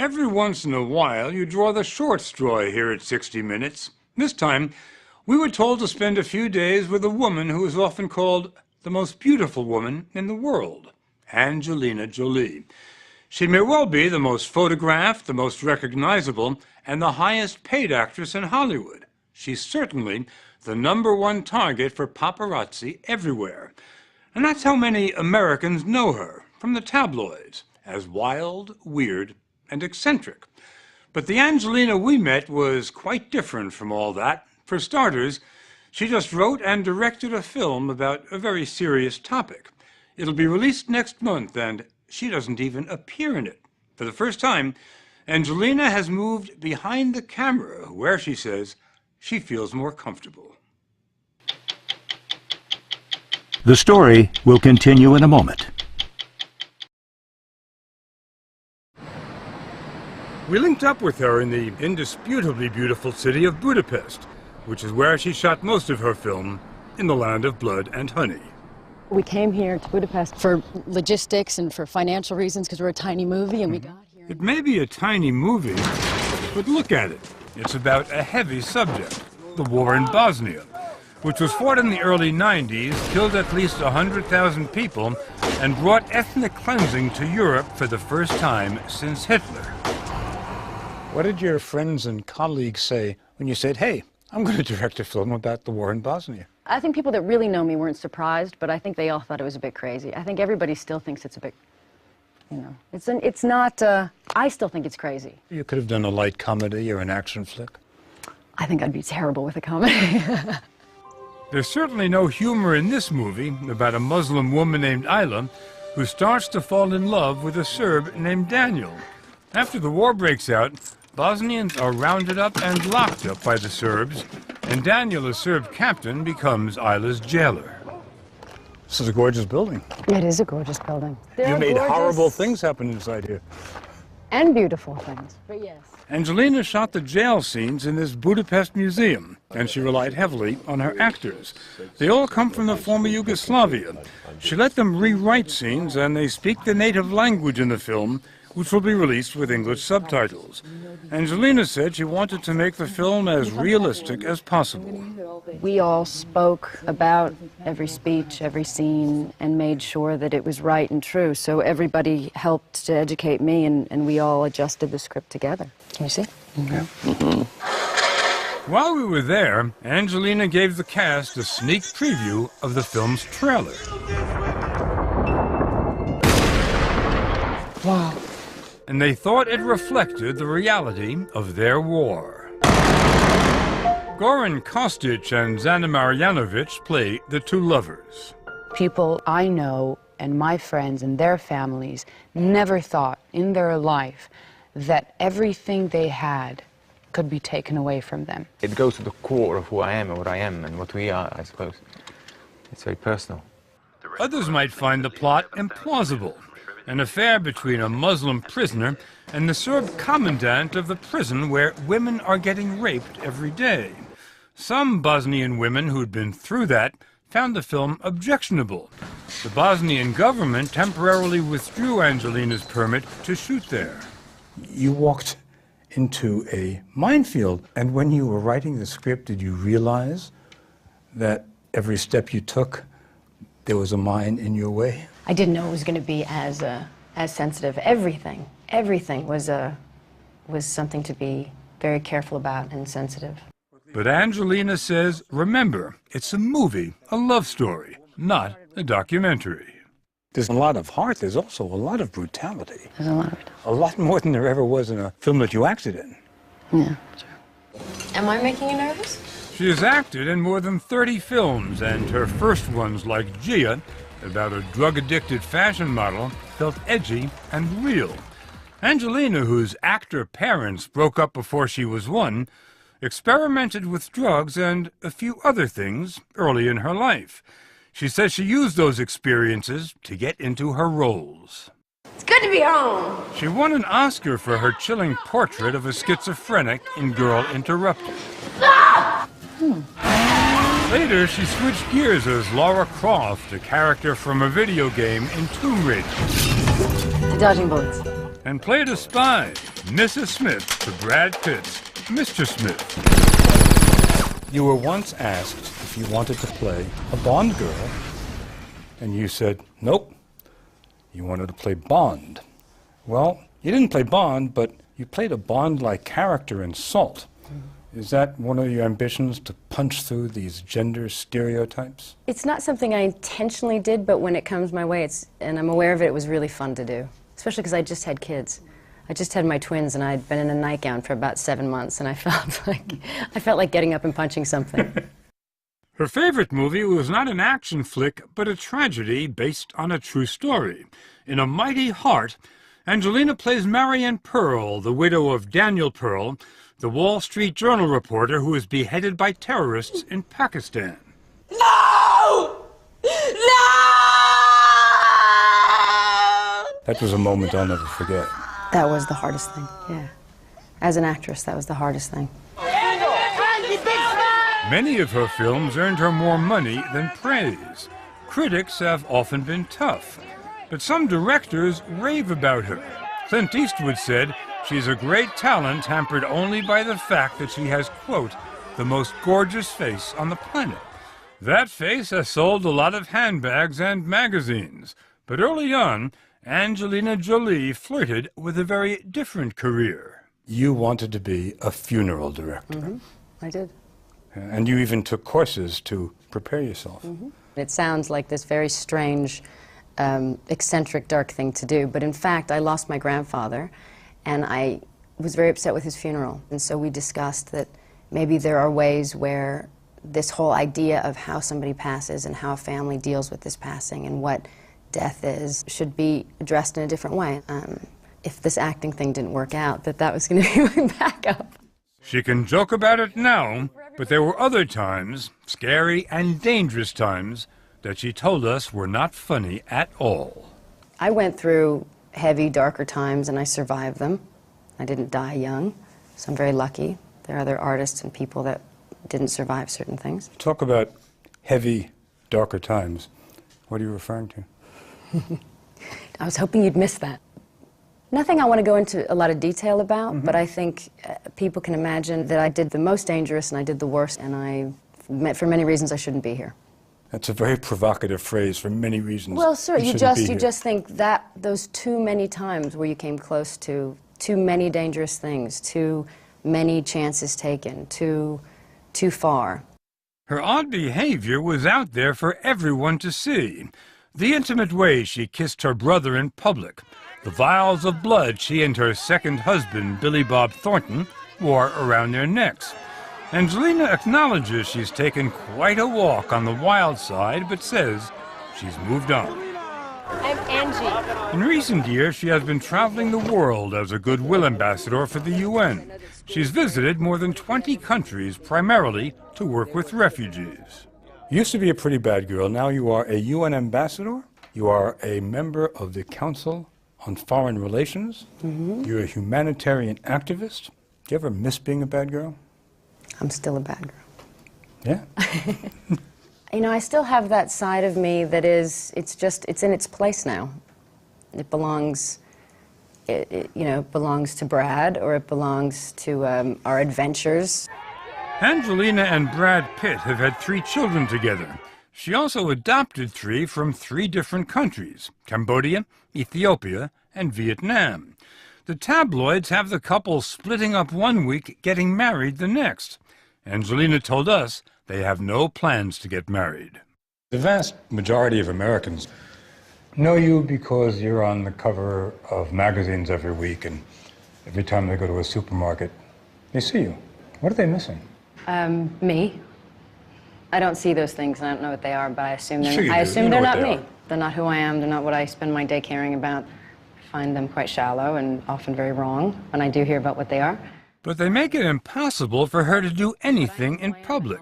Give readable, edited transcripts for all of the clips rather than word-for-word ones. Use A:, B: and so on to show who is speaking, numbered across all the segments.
A: Every once in a while, you draw the short straw here at 60 Minutes. This time, we were told to spend a few days with a woman who is often called the most beautiful woman in the world, Angelina Jolie. She may well be the most photographed, the most recognizable, and the highest paid actress in Hollywood. She's certainly the #1 target for paparazzi everywhere. And that's how many Americans know her, from the tabloids, as wild, weird, and eccentric. But the Angelina we met was quite different from all that. For starters, she just wrote and directed a film about a very serious topic. It'll be released next month, and she doesn't even appear in it. For the first time, Angelina has moved behind the camera, where she says she feels more comfortable.
B: The story will continue in a moment.
A: We linked up with her in the indisputably beautiful city of Budapest, which is where she shot most of her film, In the Land of Blood and Honey.
C: We came here to Budapest for logistics and for financial reasons because we're a tiny movie and we got here.
A: It may be a tiny movie, but look at it. It's about a heavy subject, the war in Bosnia, which was fought in the early 90s, killed at least 100,000 people, and brought ethnic cleansing to Europe for the first time since Hitler. What did your friends and colleagues say when you said, hey, I'm going to direct a film about the war in Bosnia?
C: I think people that really know me weren't surprised, but I think they all thought it was a bit crazy. I think everybody still thinks it's a bit, it's not, I still think it's crazy.
A: You could have done a light comedy or an action flick.
C: I think I'd be terrible with a comedy.
A: There's certainly no humor in this movie about a Muslim woman named Ayla who starts to fall in love with a Serb named Daniel. After the war breaks out, Bosnians are rounded up and locked up by the Serbs, and Daniel, a Serb captain, becomes Ayla's jailer. This is a gorgeous building.
C: It is a gorgeous building.
A: You made horrible things happen inside here.
C: And beautiful things, but yes.
A: Angelina shot the jail scenes in this Budapest museum, and she relied heavily on her actors. They all come from the former Yugoslavia. She let them rewrite scenes, and they speak the native language in the film, which will be released with English subtitles. Angelina said she wanted to make the film as realistic as possible.
C: We all spoke about every speech, every scene, and made sure that it was right and true. So everybody helped to educate me, and we all adjusted the script together. Can you see? Mm-hmm.
A: While we were there, Angelina gave the cast a sneak preview of the film's trailer.
C: Wow.
A: And they thought it reflected the reality of their war. Goran Kostic and Zana Marjanovic play the two lovers.
D: People I know and my friends and their families never thought in their life that everything they had could be taken away from them.
E: It goes to the core of who I am and what I am and what we are, I suppose. It's very personal.
A: Others might find the plot implausible. An affair between a Muslim prisoner and the Serb commandant of the prison where women are getting raped every day. Some Bosnian women who'd been through that found the film objectionable. The Bosnian government temporarily withdrew Angelina's permit to shoot there. You walked into a minefield, and when you were writing the script, did you realize that every step you took, there was a mine in your way?
C: I didn't know it was going to be as sensitive. Everything was something to be very careful about and sensitive.
A: But Angelina says, remember, it's a movie, a love story, not a documentary. There's a lot of heart. There's also a lot of brutality.
C: There's a lot of it.
A: A lot more than there ever was in a film that you acted in.
C: Yeah, sure.
F: Am I making you nervous?
A: She has acted in more than 30 films, and her first ones, like Gia, about a drug-addicted fashion model, felt edgy and real. Angelina, whose actor parents broke up before she was 1, experimented with drugs and a few other things early in her life. She says she used those experiences to get into her roles.
F: It's good to be home.
A: She won an Oscar for her chilling portrait of a schizophrenic in Girl Interrupted. Later, she switched gears as Lara Croft, a character from a video game in Tomb Raider.
C: Dodging bullets.
A: And played a spy Mrs. Smith to Brad Pitt's Mr. Smith. You were once asked if you wanted to play a Bond girl, and you said, nope, you wanted to play Bond. Well, you didn't play Bond, but you played a Bond-like character in Salt. Is that one of your ambitions, to punch through these gender stereotypes?
C: It's not something I intentionally did, but when it comes my way, and I'm aware of it, it was really fun to do. Especially because I just had kids. I just had my twins, and I'd been in a nightgown for about 7 months, and I felt like getting up and punching something.
A: Her favorite movie was not an action flick, but a tragedy based on a true story. In A Mighty Heart, Angelina plays Marianne Pearl, the widow of Daniel Pearl, the Wall Street Journal reporter who was beheaded by terrorists in Pakistan.
F: No! No!
A: That was a moment I'll never forget.
C: That was the hardest thing, yeah. As an actress, that was the hardest thing.
A: Many of her films earned her more money than praise. Critics have often been tough, but some directors rave about her. Clint Eastwood said she's a great talent hampered only by the fact that she has, quote, the most gorgeous face on the planet. That face has sold a lot of handbags and magazines, but early on, Angelina Jolie flirted with a very different career. You wanted to be a funeral director.
C: Mm-hmm. I did.
A: And you even took courses to prepare yourself.
C: Mm-hmm. It sounds like this very strange, eccentric, dark thing to do, but in fact, I lost my grandfather, and I was very upset with his funeral. And so we discussed that maybe there are ways where this whole idea of how somebody passes and how a family deals with this passing and what death is should be addressed in a different way. If this acting thing didn't work out, that was going to be my backup.
A: She can joke about it now, but there were other times, scary and dangerous times, that she told us were not funny at all.
C: I went through heavy, darker times, and I survived them. I didn't die young, so I'm very lucky. There are other artists and people that didn't survive certain things.
A: Talk about heavy, darker times. What are you referring to?
C: I was hoping you'd miss that. Nothing I want to go into a lot of detail about, but I think people can imagine that I did the most dangerous and I did the worst, and for many reasons, I shouldn't be here.
A: That's a very provocative phrase, for many reasons.
C: Well, sir, you
A: shouldn't
C: just think that those too many times where you came close to too many dangerous things, too many chances taken, too far.
A: Her odd behavior was out there for everyone to see. The intimate way she kissed her brother in public, the vials of blood she and her second husband, Billy Bob Thornton, wore around their necks. Angelina acknowledges she's taken quite a walk on the wild side, but says she's moved on.
F: I'm Angie.
A: In recent years, she has been traveling the world as a goodwill ambassador for the UN. She's visited more than 20 countries, primarily to work with refugees. You used to be a pretty bad girl. Now you are a UN ambassador. You are a member of the Council on Foreign Relations. You're a humanitarian activist. Do you ever miss being a bad girl?
C: I'm still a bad girl.
A: Yeah?
C: You know, I still have that side of me that it's in its place now. It belongs, belongs to Brad, or it belongs to our adventures.
A: Angelina and Brad Pitt have had 3 children together. She also adopted 3 from 3 different countries: Cambodia, Ethiopia, and Vietnam. The tabloids have the couple splitting up one week, getting married the next. Angelina told us they have no plans to get married. The vast majority of Americans know you because you're on the cover of magazines every week, and every time they go to a supermarket, they see you. What are they missing?
C: Me. I don't see those things, and I don't know what they are, but I assume they're,
A: Sure you do.
C: I assume
A: You know
C: they're
A: what
C: not
A: they
C: me.
A: are.
C: They're not who I am. They're not what I spend my day caring about. I find them quite shallow and often very wrong when I do hear about what they are.
A: But they make it impossible for her to do anything in public.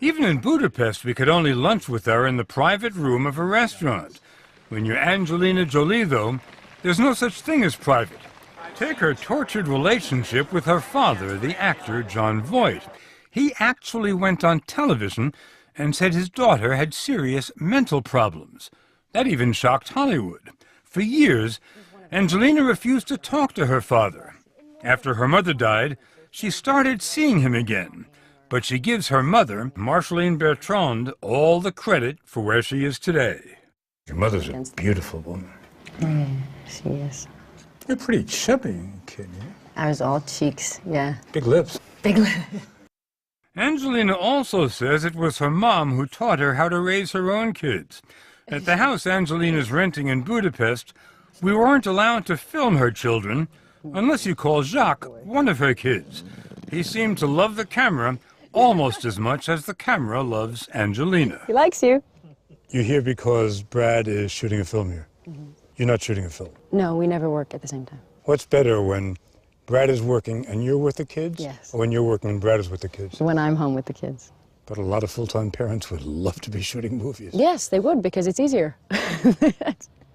A: Even in Budapest, we could only lunch with her in the private room of a restaurant. When you're Angelina Jolie, though, there's no such thing as private. Take her tortured relationship with her father, the actor Jon Voight. He actually went on television and said his daughter had serious mental problems. That even shocked Hollywood. For years, Angelina refused to talk to her father. After her mother died, she started seeing him again, but she gives her mother, Marceline Bertrand, all the credit for where she is today. Your mother's a beautiful woman.
C: Yeah, she is.
A: You're pretty chubby, kid.
C: I was all cheeks, yeah.
A: Big lips.
C: Big lips.
A: Angelina also says it was her mom who taught her how to raise her own kids. At the house Angelina's renting in Budapest, we weren't allowed to film her children unless you call Jacques one of her kids. He seemed to love the camera almost as much as the camera loves Angelina.
C: He likes you.
A: You're here because Brad is shooting a film here. You're not shooting a film.
C: No, we never work at the same time.
A: What's better, when Brad is working and you're with the kids?
C: Yes.
A: Or when you're working and Brad is with the kids?
C: When I'm home with the kids.
A: But a lot of full-time parents would love to be shooting movies.
C: Yes, they would, because it's easier.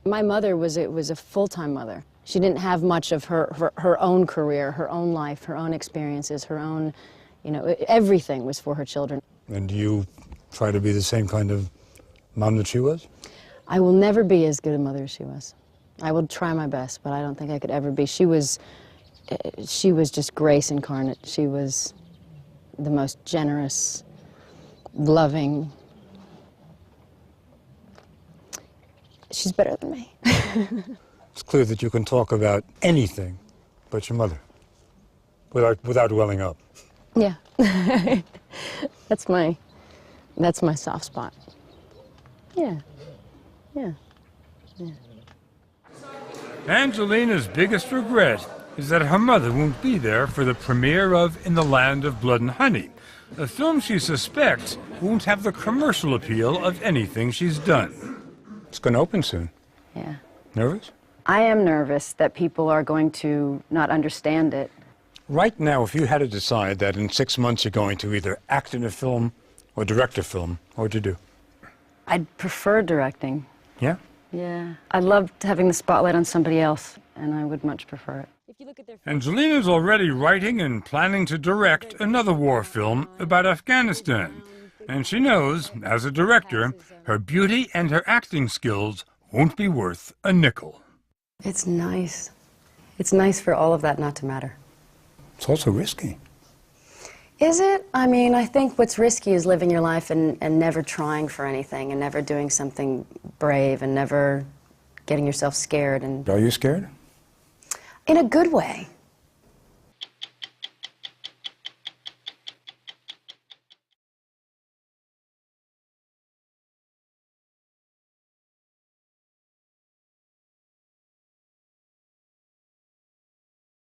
C: My mother was a full-time mother. She didn't have much of her own career, her own life, her own experiences, her own, everything was for her children.
A: And do you try to be the same kind of mom that she was?
C: I will never be as good a mother as she was. I will try my best, but I don't think I could ever be. She was just grace incarnate. She was the most generous, loving. She's better than me.
A: It's clear that you can talk about anything but your mother without welling up.
C: Yeah. That's my soft spot. Yeah. Yeah. Yeah.
A: Angelina's biggest regret is that her mother won't be there for the premiere of In the Land of Blood and Honey, a film she suspects won't have the commercial appeal of anything she's done. It's going to open soon.
C: Yeah.
A: Nervous?
C: I am nervous that people are going to not understand it.
A: Right now, if you had to decide that in 6 months you're going to either act in a film or direct a film, what would you do?
C: I'd prefer directing.
A: Yeah?
C: Yeah. I loved having the spotlight on somebody else, and I would much prefer it.
A: Angelina's already writing and planning to direct another war film about Afghanistan. And she knows, as a director, her beauty and her acting skills won't be worth a nickel.
C: It's nice. It's nice for all of that not to matter.
A: It's also risky.
C: Is it? I mean, I think what's risky is living your life and never trying for anything and never doing something brave and never getting yourself scared. And
A: Are you scared?
C: in a good way.